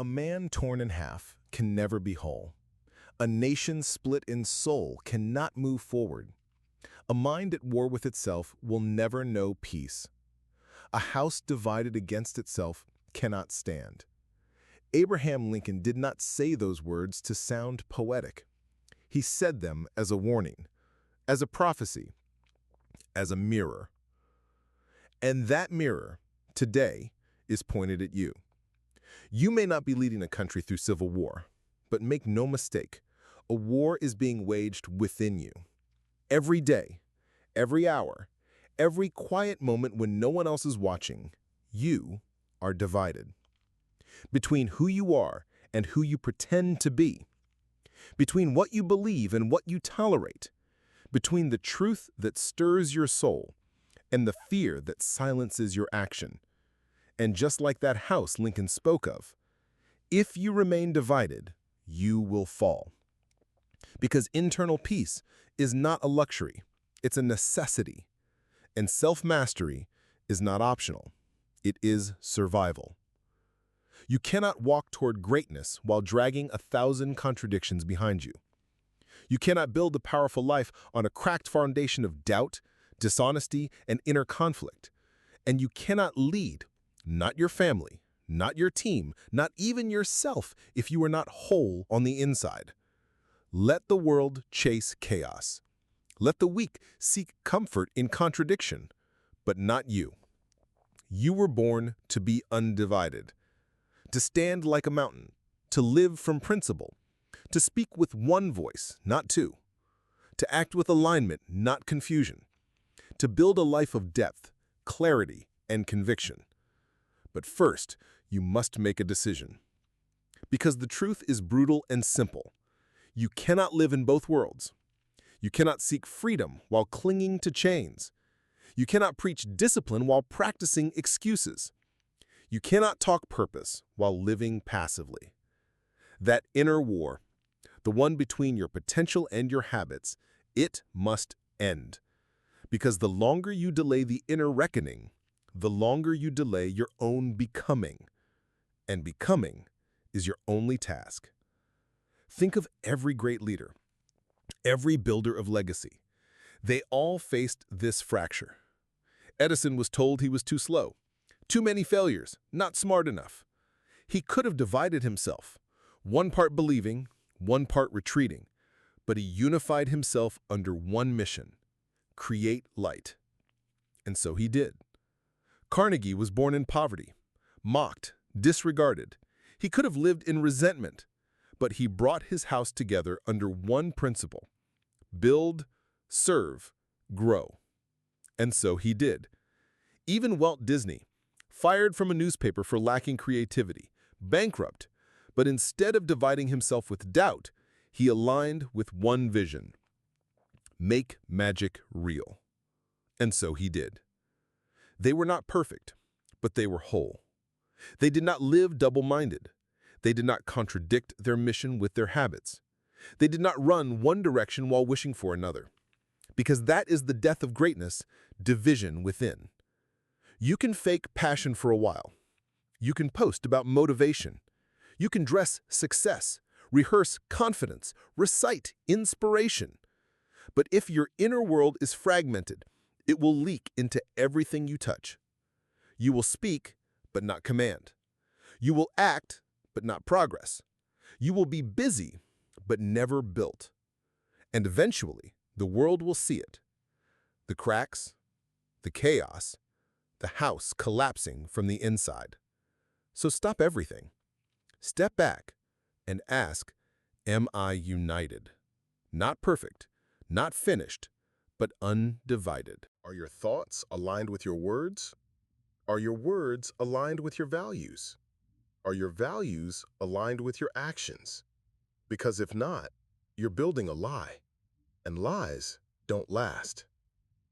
A man torn in half can never be whole. A nation split in soul cannot move forward. A mind at war with itself will never know peace. A house divided against itself cannot stand. Abraham Lincoln did not say those words to sound poetic. He said them as a warning, as a prophecy, as a mirror. And that mirror, today, is pointed at you. You may not be leading a country through civil war, but make no mistake, a war is being waged within you. Every day, every hour, every quiet moment when no one else is watching, you are divided. Between who you are and who you pretend to be. Between what you believe and what you tolerate. Between the truth that stirs your soul and the fear that silences your action. And just like that house Lincoln spoke of, if you remain divided, you will fall. Because internal peace is not a luxury, it's a necessity. And self-mastery is not optional, it is survival. You cannot walk toward greatness while dragging 1,000 contradictions behind you. You cannot build a powerful life on a cracked foundation of doubt, dishonesty, and inner conflict. And you cannot lead, not your family, not your team, not even yourself, if you are not whole on the inside. Let the world chase chaos. Let the weak seek comfort in contradiction, but not you. You were born to be undivided, to stand like a mountain, to live from principle, to speak with one voice, not two, to act with alignment, not confusion, to build a life of depth, clarity, and conviction. But first, you must make a decision. Because the truth is brutal and simple. You cannot live in both worlds. You cannot seek freedom while clinging to chains. You cannot preach discipline while practicing excuses. You cannot talk purpose while living passively. That inner war, the one between your potential and your habits, it must end. Because the longer you delay the inner reckoning, the longer you delay your own becoming. And becoming is your only task. Think of every great leader, every builder of legacy. They all faced this fracture. Edison was told he was too slow, too many failures, not smart enough. He could have divided himself, one part believing, one part retreating, but he unified himself under one mission: create light. And so he did. Carnegie was born in poverty, mocked, disregarded. He could have lived in resentment, but he brought his house together under one principle: build, serve, grow. And so he did. Even Walt Disney, fired from a newspaper for lacking creativity, bankrupt, but instead of dividing himself with doubt, he aligned with one vision: make magic real. And so he did. They were not perfect, but they were whole. They did not live double-minded. They did not contradict their mission with their habits. They did not run one direction while wishing for another. Because that is the death of greatness, division within. You can fake passion for a while. You can post about motivation. You can dress success, rehearse confidence, recite inspiration. But if your inner world is fragmented, it will leak into everything you touch. You will speak, but not command. You will act, but not progress. You will be busy, but never built. And eventually, the world will see it. The cracks, the chaos, the house collapsing from the inside. So stop everything. Step back and ask, am I united? Not perfect, not finished, but undivided. Are your thoughts aligned with your words? Are your words aligned with your values? Are your values aligned with your actions? Because if not, you're building a lie, and lies don't last.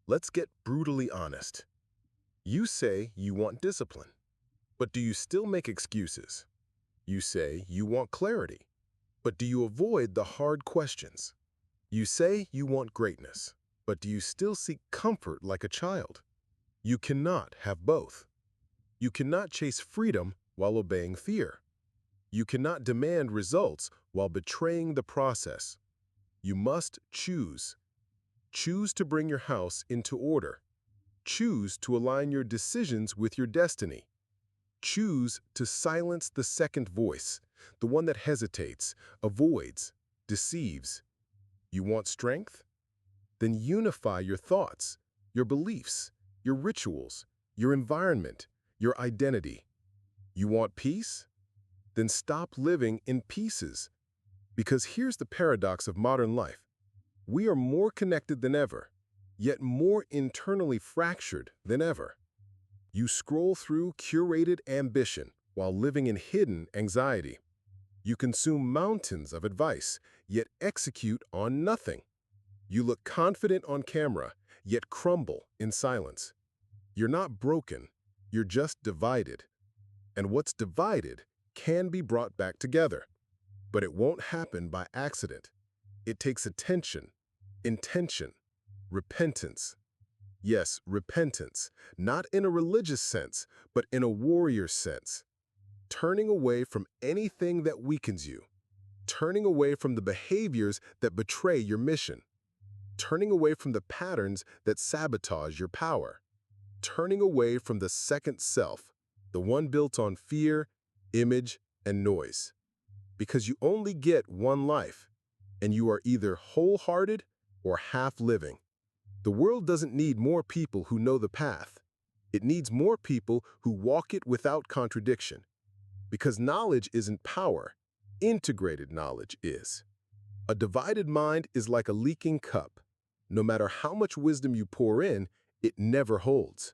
Let's get brutally honest. You say you want discipline, but do you still make excuses? You say you want clarity, but do you avoid the hard questions? You say you want greatness, but do you still seek comfort like a child? You cannot have both. You cannot chase freedom while obeying fear. You cannot demand results while betraying the process. You must choose. Choose to bring your house into order. Choose to align your decisions with your destiny. Choose to silence the second voice, the one that hesitates, avoids, deceives. You want strength? Then unify your thoughts, your beliefs, your rituals, your environment, your identity. You want peace? Then stop living in pieces. Because here's the paradox of modern life. We are more connected than ever, yet more internally fractured than ever. You scroll through curated ambition while living in hidden anxiety. You consume mountains of advice, yet execute on nothing. You look confident on camera, yet crumble in silence. You're not broken, you're just divided. And what's divided can be brought back together. But it won't happen by accident. It takes attention, intention, repentance. Yes, repentance, not in a religious sense, but in a warrior sense. Turning away from anything that weakens you. Turning away from the behaviors that betray your mission. Turning away from the patterns that sabotage your power. Turning away from the second self, the one built on fear, image, and noise. Because you only get one life, and you are either wholehearted or half living. The world doesn't need more people who know the path. It needs more people who walk it without contradiction. Because knowledge isn't power, integrated knowledge is. A divided mind is like a leaking cup. No matter how much wisdom you pour in, it never holds.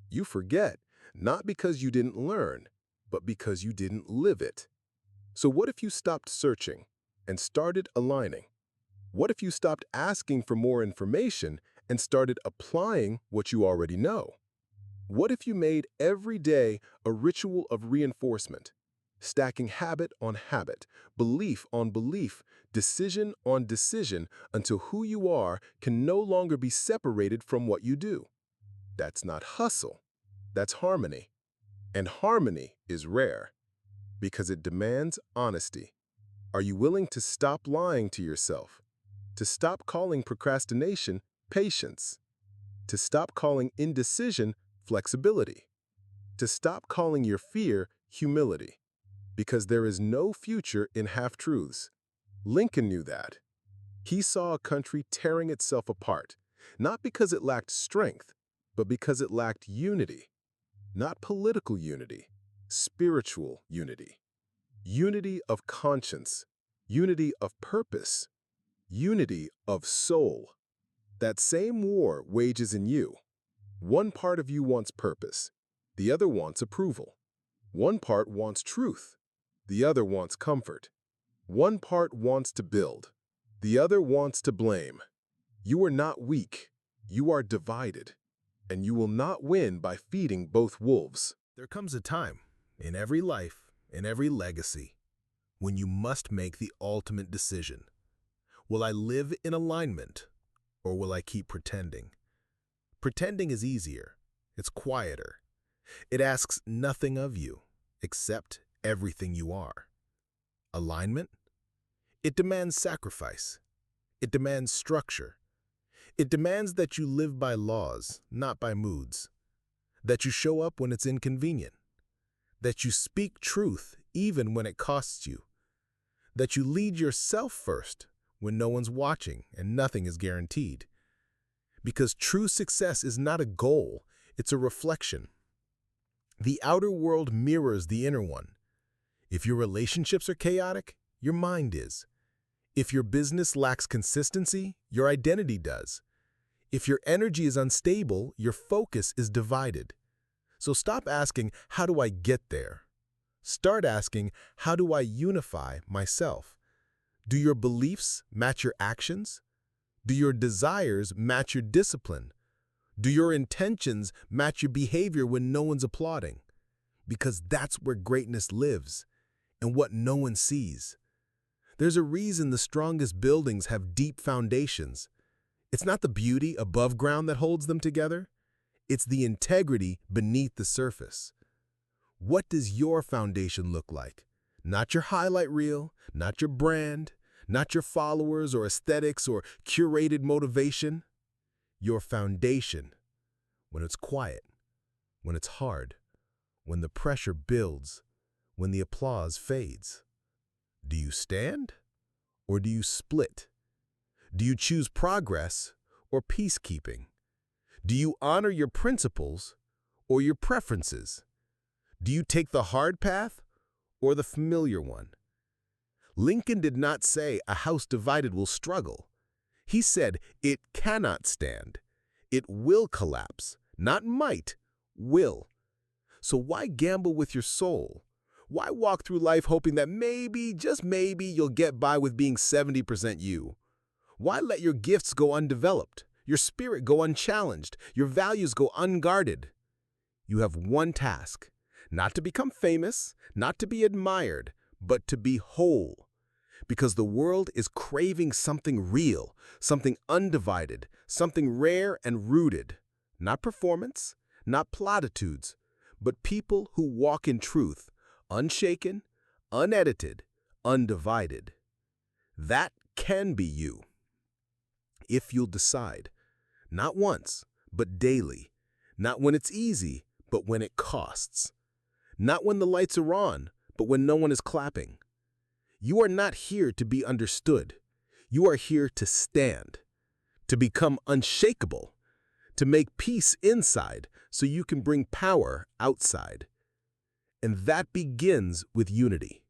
You forget, not because you didn't learn, but because you didn't live it. So what if you stopped searching and started aligning? What if you stopped asking for more information and started applying what you already know? What if you made every day a ritual of reinforcement, stacking habit on habit, belief on belief, decision on decision, until who you are can no longer be separated from what you do? That's not hustle, that's harmony. And harmony is rare because it demands honesty. Are you willing to stop lying to yourself? To stop calling procrastination patience? To stop calling indecision flexibility? To stop calling your fear humility? Because there is no future in half-truths. Lincoln knew that. He saw a country tearing itself apart, not because it lacked strength, but because it lacked unity. Not political unity, spiritual unity. Unity of conscience, unity of purpose, unity of soul. That same war wages in you. One part of you wants purpose, the other wants approval. One part wants truth, the other wants comfort. One part wants to build, the other wants to blame. You are not weak, you are divided, and you will not win by feeding both wolves. There comes a time, in every life, in every legacy, when you must make the ultimate decision. Will I live in alignment, or will I keep pretending? Pretending is easier. It's quieter. It asks nothing of you, except everything you are. Alignment? It demands sacrifice. It demands structure. It demands that you live by laws, not by moods. That you show up when it's inconvenient. That you speak truth even when it costs you. That you lead yourself first when no one's watching and nothing is guaranteed. Because true success is not a goal, it's a reflection. The outer world mirrors the inner one. If your relationships are chaotic, your mind is. If your business lacks consistency, your identity does. If your energy is unstable, your focus is divided. So stop asking, how do I get there? Start asking, how do I unify myself? Do your beliefs match your actions? Do your desires match your discipline? Do your intentions match your behavior when no one's applauding? Because that's where greatness lives, and what no one sees. There's a reason the strongest buildings have deep foundations. It's not the beauty above ground that holds them together. It's the integrity beneath the surface. What does your foundation look like? Not your highlight reel, not your brand, not your followers or aesthetics or curated motivation. Your foundation. When it's quiet, when it's hard, when the pressure builds, when the applause fades. Do you stand or do you split? Do you choose progress or peacekeeping? Do you honor your principles or your preferences? Do you take the hard path or the familiar one? Lincoln did not say a house divided will struggle. He said it cannot stand. It will collapse, not might, will. So why gamble with your soul? Why walk through life hoping that maybe, just maybe, you'll get by with being 70% you? Why let your gifts go undeveloped, your spirit go unchallenged, your values go unguarded? You have one task, not to become famous, not to be admired, but to be whole. Because the world is craving something real, something undivided, something rare and rooted. Not performance, not platitudes, but people who walk in truth, unshaken, unedited, undivided. That can be you. If you'll decide, not once, but daily, not when it's easy, but when it costs, not when the lights are on, but when no one is clapping. You are not here to be understood. You are here to stand, to become unshakable, to make peace inside so you can bring power outside. And that begins with unity.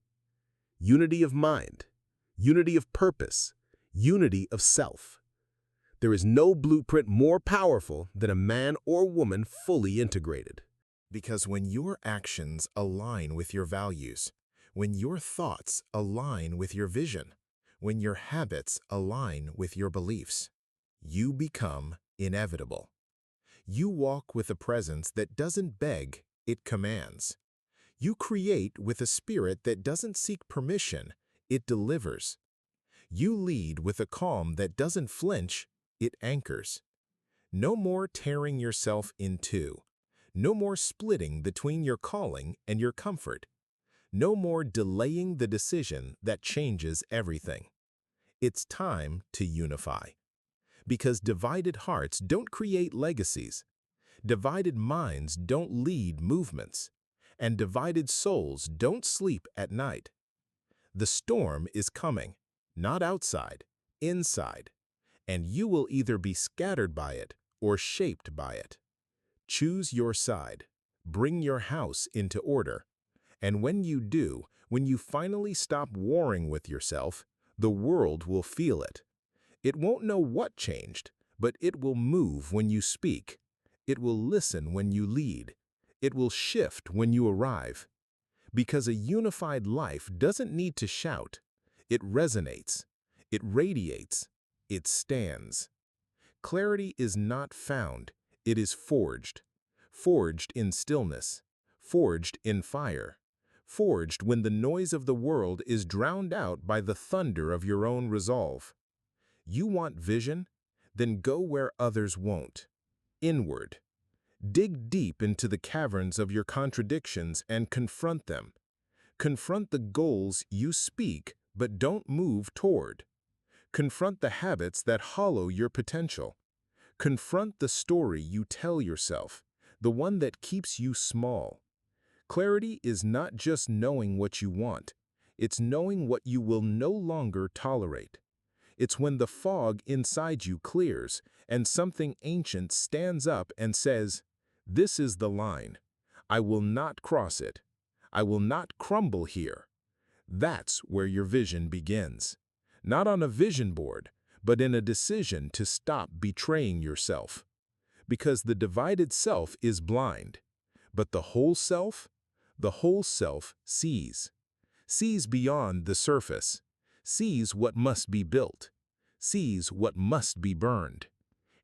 Unity of mind, unity of purpose, unity of self. There is no blueprint more powerful than a man or woman fully integrated. Because when your actions align with your values, when your thoughts align with your vision, when your habits align with your beliefs, you become inevitable. You walk with a presence that doesn't beg, it commands. You create with a spirit that doesn't seek permission, it delivers. You lead with a calm that doesn't flinch, it anchors. No more tearing yourself in two. No more splitting between your calling and your comfort. No more delaying the decision that changes everything. It's time to unify. Because divided hearts don't create legacies. Divided minds don't lead movements. And divided souls don't sleep at night. The storm is coming, not outside, inside. And you will either be scattered by it or shaped by it. Choose your side. Bring your house into order. And when you do, when you finally stop warring with yourself, the world will feel it. It won't know what changed, but it will move when you speak. It will listen when you lead. It will shift when you arrive. Because a unified life doesn't need to shout. It resonates. It radiates. It stands. Clarity is not found. It is forged. Forged in stillness. Forged in fire. Forged when the noise of the world is drowned out by the thunder of your own resolve. You want vision? Then go where others won't. Inward. Dig deep into the caverns of your contradictions and confront them. Confront the goals you speak but don't move toward. Confront the habits that hollow your potential. Confront the story you tell yourself, the one that keeps you small. Clarity is not just knowing what you want. It's knowing what you will no longer tolerate. It's when the fog inside you clears and something ancient stands up and says, "This is the line. I will not cross it. I will not crumble here." That's where your vision begins. Not on a vision board, but in a decision to stop betraying yourself. Because the divided self is blind, but the whole self sees. Sees beyond the surface. Sees what must be built. Sees what must be burned.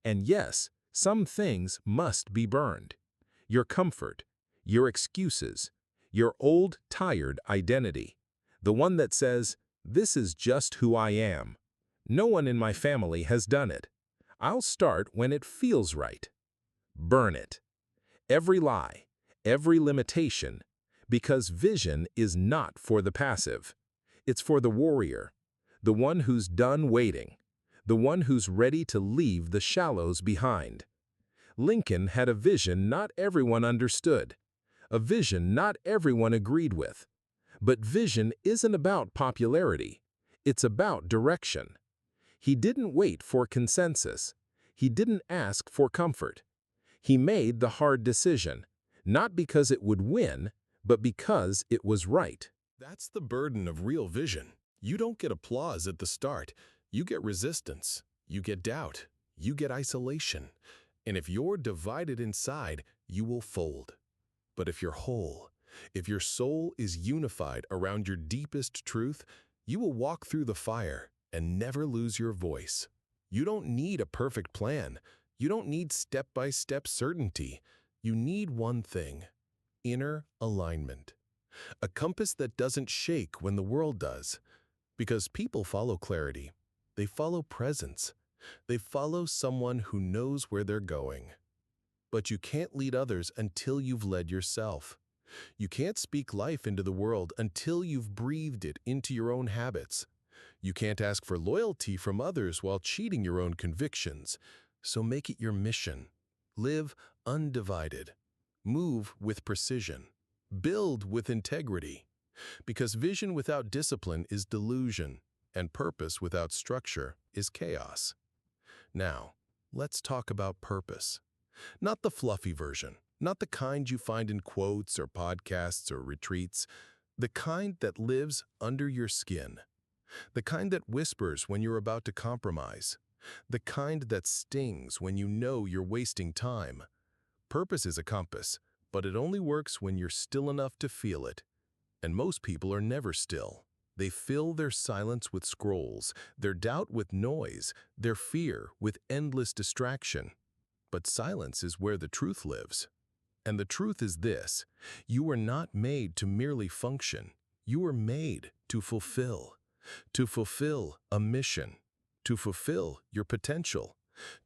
And yes, some things must be burned. Your comfort, your excuses, your old, tired identity. The one that says, "This is just who I am. No one in my family has done it. I'll start when it feels right." Burn it. Every lie, every limitation. Because vision is not for the passive. It's for the warrior, the one who's done waiting, the one who's ready to leave the shallows behind. Lincoln had a vision not everyone understood, a vision not everyone agreed with. But vision isn't about popularity. It's about direction. He didn't wait for consensus. He didn't ask for comfort. He made the hard decision, not because it would win, but because it was right. That's the burden of real vision. You don't get applause at the start. You get resistance. You get doubt. You get isolation. And if you're divided inside, you will fold. But if you're whole, if your soul is unified around your deepest truth, you will walk through the fire and never lose your voice. You don't need a perfect plan. You don't need step-by-step certainty. You need one thing: inner alignment. A compass that doesn't shake when the world does. Because people follow clarity. They follow presence. They follow someone who knows where they're going. But you can't lead others until you've led yourself. You can't speak life into the world until you've breathed it into your own habits. You can't ask for loyalty from others while cheating your own convictions. So make it your mission. Live undivided. Move with precision. Build with integrity. Because vision without discipline is delusion, and purpose without structure is chaos. Now, let's talk about purpose. Not the fluffy version, not the kind you find in quotes or podcasts or retreats, the kind that lives under your skin, the kind that whispers when you're about to compromise, the kind that stings when you know you're wasting time. Purpose is a compass, but it only works when you're still enough to feel it. And most people are never still. They fill their silence with scrolls, their doubt with noise, their fear with endless distraction. But silence is where the truth lives. And the truth is this: you are not made to merely function. You are made to fulfill a mission, to fulfill your potential,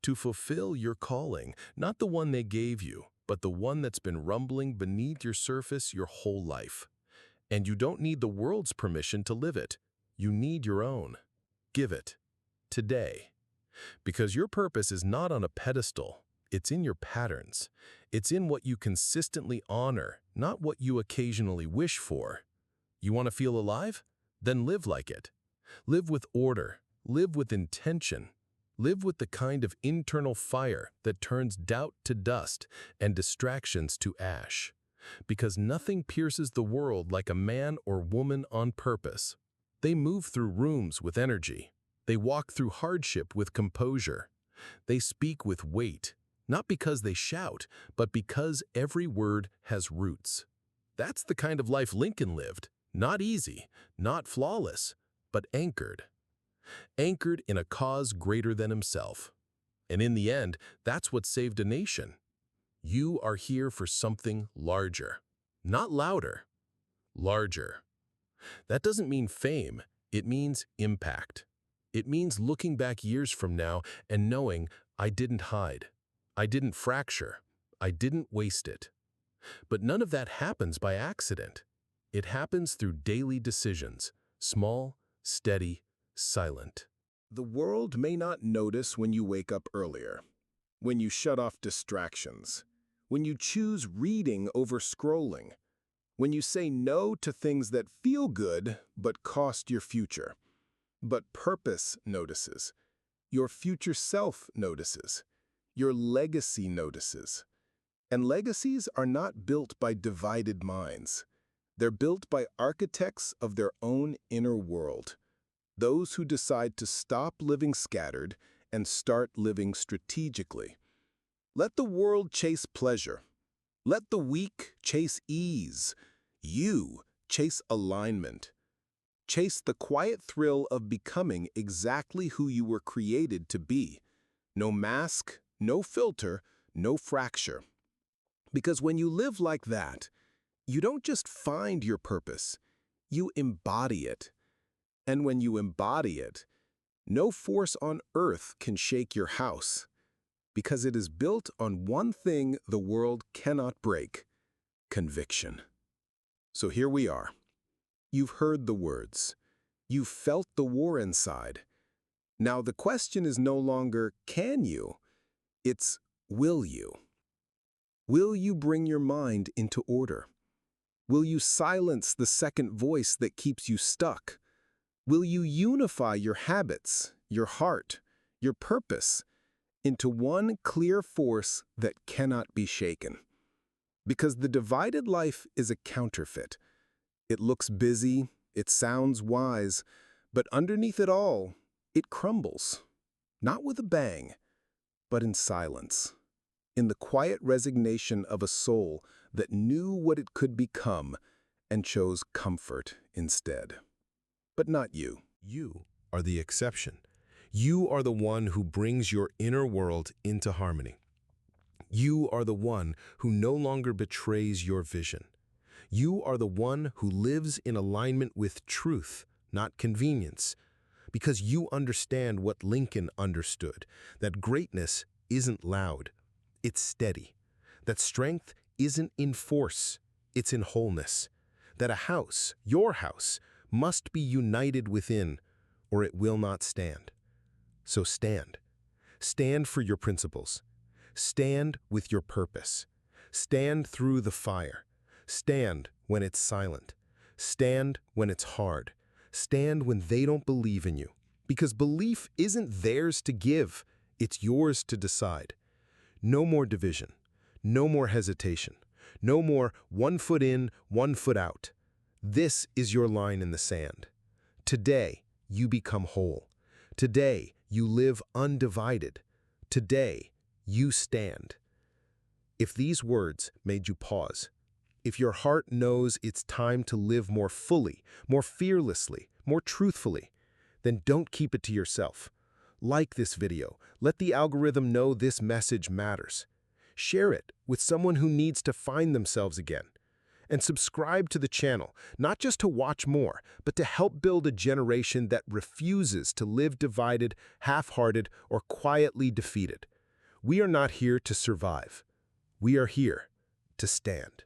to fulfill your calling, not the one they gave you, but the one that's been rumbling beneath your surface your whole life. And you don't need the world's permission to live it. You need your own. Give it. Today. Because your purpose is not on a pedestal. It's in your patterns. It's in what you consistently honor, not what you occasionally wish for. You want to feel alive? Then live like it. Live with order. Live with intention. Live with the kind of internal fire that turns doubt to dust and distractions to ash. Because nothing pierces the world like a man or woman on purpose. They move through rooms with energy. They walk through hardship with composure. They speak with weight, not because they shout, but because every word has roots. That's the kind of life Lincoln lived. Not easy, not flawless, but anchored. Anchored in a cause greater than himself. And in the end, that's what saved a nation. You are here for something larger. Not louder, larger. That doesn't mean fame. It means impact. It means looking back years from now and knowing I didn't hide. I didn't fracture. I didn't waste it. But none of that happens by accident. It happens through daily decisions, small, steady, silent. The world may not notice when you wake up earlier, when you shut off distractions, when you choose reading over scrolling, when you say no to things that feel good but cost your future. But purpose notices. Your future self notices. Your legacy notices. And legacies are not built by divided minds. They're built by architects of their own inner world. Those who decide to stop living scattered and start living strategically. Let the world chase pleasure. Let the weak chase ease. You chase alignment. Chase the quiet thrill of becoming exactly who you were created to be. No mask, no filter, no fracture. Because when you live like that, you don't just find your purpose, you embody it. And when you embody it, no force on earth can shake your house, because it is built on one thing the world cannot break: conviction. So here we are. You've heard the words. You've felt the war inside. Now the question is no longer, can you? It's, will you? Will you bring your mind into order? Will you silence the second voice that keeps you stuck? Will you unify your habits, your heart, your purpose into one clear force that cannot be shaken? Because the divided life is a counterfeit. It looks busy, it sounds wise, but underneath it all, it crumbles. Not with a bang, but in silence. In the quiet resignation of a soul that knew what it could become and chose comfort instead. But not you. You are the exception. You are the one who brings your inner world into harmony. You are the one who no longer betrays your vision. You are the one who lives in alignment with truth, not convenience, because you understand what Lincoln understood, that greatness isn't loud, it's steady, that strength isn't in force, it's in wholeness, that a house, your house, must be united within, or it will not stand. So stand. Stand for your principles. Stand with your purpose. Stand through the fire. Stand when it's silent. Stand when it's hard. Stand when they don't believe in you. Because belief isn't theirs to give, it's yours to decide. No more division. No more hesitation. No more 1 foot in, 1 foot out. This is your line in the sand. Today, you become whole. Today, you live undivided. Today, you stand. If these words made you pause, if your heart knows it's time to live more fully, more fearlessly, more truthfully, then don't keep it to yourself. Like this video. Let the algorithm know this message matters. Share it with someone who needs to find themselves again. And subscribe to the channel, not just to watch more, but to help build a generation that refuses to live divided, half-hearted, or quietly defeated. We are not here to survive. We are here to stand.